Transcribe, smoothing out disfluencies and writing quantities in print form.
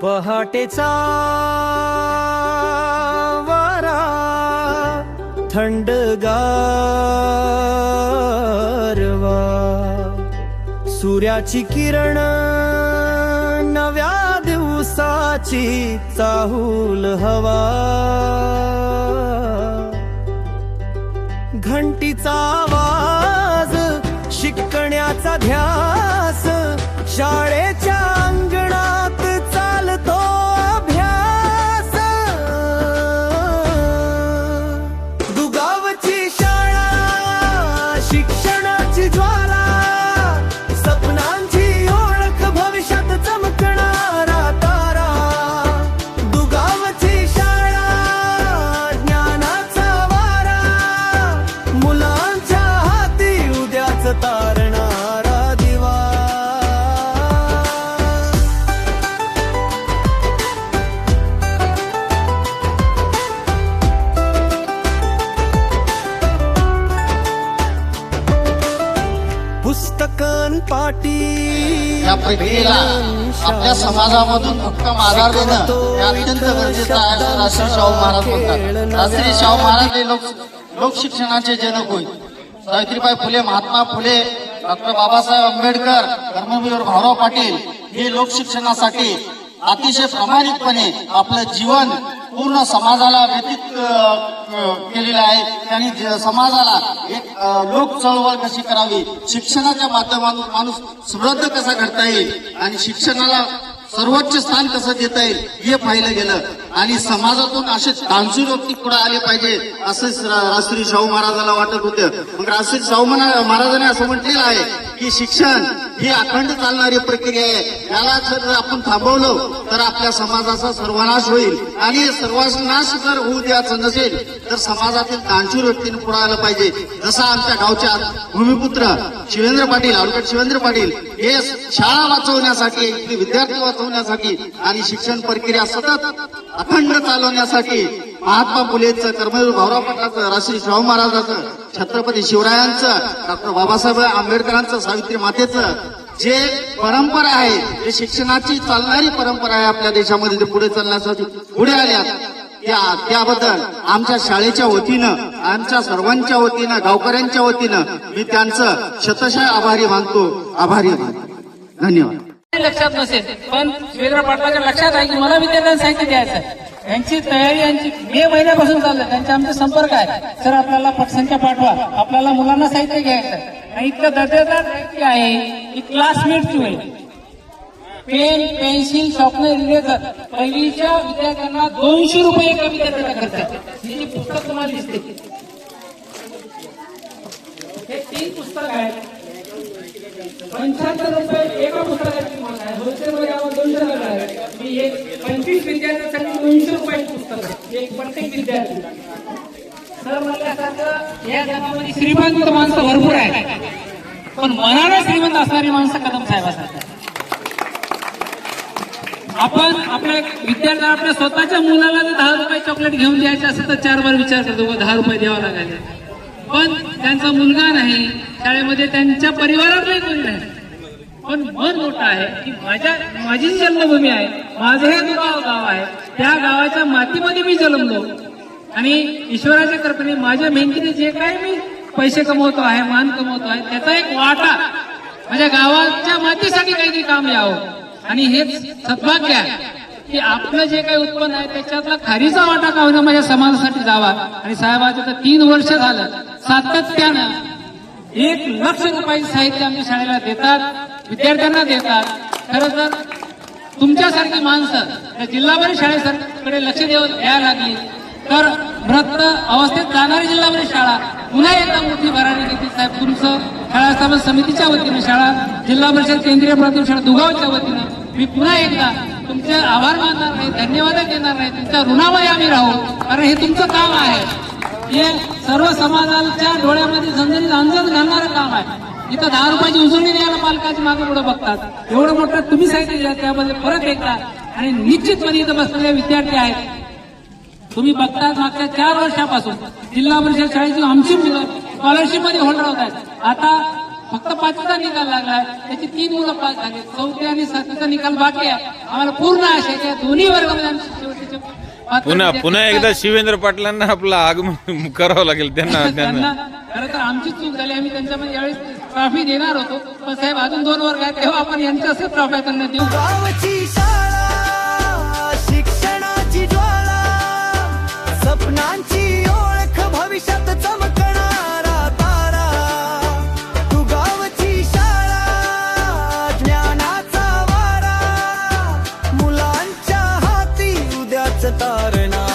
पहाटेचा वारा थंडगारवा, सूर्याची किरण नव्या दिवसाची चाहूल हवा, घंटीचा आवाज शिकण्याचा ध्यास, शाळेच्या अंगणात चालतो अभ्यास, दुगावची शाळा शिक्षणाची ज्वाला, सपनांची ओळख भविष्यात चमकणारा तारा, दुगावची शाळा ज्ञानाचा वारा, मुलांच्या हाती उद्याच तारणारा दिवा. पुस्तकन पाटी या प्रक्रियेला आपल्या समाजामधून भक्कम आधार देणं हे अत्यंत गरजेचं आहे असं राजश्री शाहू महाराज म्हणतात. राजश्री शाहू महाराज हे लोकशिक्षणाचे जनक होय. सावित्रीबाई फुले, महात्मा फुले, डॉक्टर बाबासाहेब आंबेडकर, कर्मवीर भाऊराव पाटील हे लोकशिक्षणासाठी अतिशय प्रामाणिकपणे आपलं जीवन पूर्ण समाजाला व्यतीत केलेलं आहे. त्यांनी समाजाला एक लोक चळवळ कशी करावी, शिक्षणाच्या माध्यमातून माणूस समृद्ध कसा करता येईल आणि शिक्षणाला सर्वोच्च स्थान कसं देता येईल हे पाहिलं गेलं. आणि समाजातून असे दानशूर व्यक्ती पुढे आले पाहिजे असं राजश्री शाहू महाराजांना वाटत होतं. मग राजश्री शाहू महाराजांनी असं म्हटलेलं आहे की शिक्षण ही अखंड चालणारी प्रक्रिया आहे. याला जर आपण थांबवलं तर आपल्या समाजाचा सर्वनाश होईल. आणि सर्वनाश जर होऊ द्यायचं नसेल तर समाजातील दानशूर व्यक्तीने पुढे आलं पाहिजे. जसं आमच्या गावच्या भूमिपुत्र शिवेंद्र पाटील, ॲडव्होकेट शिवेंद्र पाटील हे शाळा वाचवण्यासाठी, इथले विद्यार्थी वाचवण्यासाठी आणि शिक्षण प्रक्रिया सतत अखंड चालवण्यासाठी महात्मा फुलेंचं, कर्मवीर भाऊराव पाटलांचं, राजश्री शाहू महाराजांचं, छत्रपती शिवरायांचं, डॉक्टर बाबासाहेब आंबेडकरांचं, सावित्री मातेचं जे परंपरा आहे, जे शिक्षणाची चालणारी परंपरा आहे आपल्या देशामध्ये, ते पुढे चालण्यासाठी पुढे आल्यात. त्याबद्दल आमच्या शाळेच्या वतीनं, आमच्या सर्वांच्या वतीनं, गावकऱ्यांच्या वतीनं मी त्यांचं शतशः आभारी मानतो. धन्यवाद. लक्षात नसेल पण शिवेंद्र पाटलाच्या लक्षात आहे की मला विद्यार्थ्यांना साहित्य द्यायचं. यांची तयारी यांची मे महिन्यापासून चालू आहे. त्यांचा आमचा संपर्क आहे. सर आपल्याला पटसंख्या पाठवा, आपल्याला मुलांना साहित्य घ्यायचं आणि इतकं दर्जेदार साहित्य आहे की क्लासमेटची होईल. पेन, पेन्सिल, शॉर्पनर, इरेजर पहिलीच्या विद्यार्थ्यांना 200 रुपये एका विद्यार्थ्याचा खर्च आहे. ही पुस्तक तुम्हाला दिसते, हे 3 पुस्तक आहेत. 75 रुपये एका पुस्तकाची किंमत आहे. होलसेलमध्ये आम्हाला 200 रुपये आहे. मी एक 25 विद्यार्थ्यांसाठी 200 रुपयाची पुस्तक आहे, एक प्रत्येक विद्यार्थी. सर म्हणल्यासारखं या जगामध्ये श्रीमंत माणसं भरपूर आहेत, पण मनाने श्रीमंत असणारी माणसं कदम साहेबांसारखं. आपण आपल्या विद्यार्थ्यांना आपल्या स्वतःच्या मुलाला जर 10 रुपये चॉकलेट घेऊन द्यायचं असेल तर 4 बार विचार करतो, 10 रुपये द्यावा लागेल. पण त्यांचा मुलगा नाही, शाळेमध्ये त्यांच्या परिवारातही कोणी नाही, पण मन मोठं आहे की माझी जन्मभूमी आहे, माझं हे दुगाव गाव आहे, त्या गावाच्या मातीमध्ये मी जन्मलो आणि ईश्वराच्या कृपेने माझ्या मेहनतीने जे काही मी पैसे कमवतो आहे, मान कमवतो आहे, त्याचा एक वाटा माझ्या गावाच्या मातीसाठी काहीतरी काम यावं. आणि हेच सद्भाग्य आहे की आपलं जे काही उत्पन्न आहे त्याच्यातला खारीचा वाटा का होईना माझ्या समाजासाठी जावा. आणि साहेबाचं तर 3 वर्ष झालं सातत्यानं 1 लाख रुपयाचे साहित्य आमच्या शाळेला देतात, विद्यार्थ्यांना देतात. खरं तर तुमच्यासारखी माणसं या जिल्हा परिषद शाळेकडे लक्ष द्यायला लागली तर भ्रष्ट अवस्थेत जाणारी जिल्हा परिषद शाळा पुन्हा एकदा मोठी भरारी घेतली. साहेब तुमचं शाळा स्थापन समितीच्या वतीने, शाळा जिल्हा परिषद केंद्रीय प्राथमिक शाळा दुगावच्या वतीने मी पुन्हा एकदा तुमचे आभार मानणार नाही, धन्यवाद देणार नाही. तुमच्या ऋणामध्ये आम्ही राहू, कारण हे तुमचं काम आहे. हे सर्व समाजाच्या डोळ्यामध्ये झणझणीत अंजन घालणारं काम आहे. इथं 10 रुपयाची उजळणी द्यायला पालकाची मागे पुढे बघतात. एवढं मोठं तुम्ही साहित्य दिलं त्यामध्ये परत एकदा. आणि निश्चितपणे इथं बसलेले विद्यार्थी आहेत, तुम्ही बघता मागच्या 4 वर्षापासून जिल्हा परिषद शाळेची आमची मुलं स्कॉलरशिप मध्ये होल्डर होत आहेत. आता फक्त 5वीचा निकाल लागलाय, त्याची 3 मुलं पास झाले, 4थी आणि 7वीचा निकाल बाकी आहे. आम्हाला पूर्ण आशा आहे की या दोन्ही वर्गामध्ये आमची शेवटचे पात्र पुन्हा विद्यार्थी पुन्हा एकदा शिवेंद्र पाटलांना आपलं आगमन करावं लागेल त्यांना त्यांना खरं तर आमची चूक झाली. आम्ही त्यांच्यामध्ये यावेळेस ट्रॉफी देणार होतो, पण साहेब अजून 2 वर्ग आहेत तेव्हा आपण यांच्या असं ट्रॉफ्या त्यांना देऊ. गावची शाळा शिक्षणाची ज्वाला सपनांची ओळख भविष्यात चमकणारा तारा. तू गावची शाळा ज्ञानाचा वारा मुलांच्या हाती उद्याच तारणा.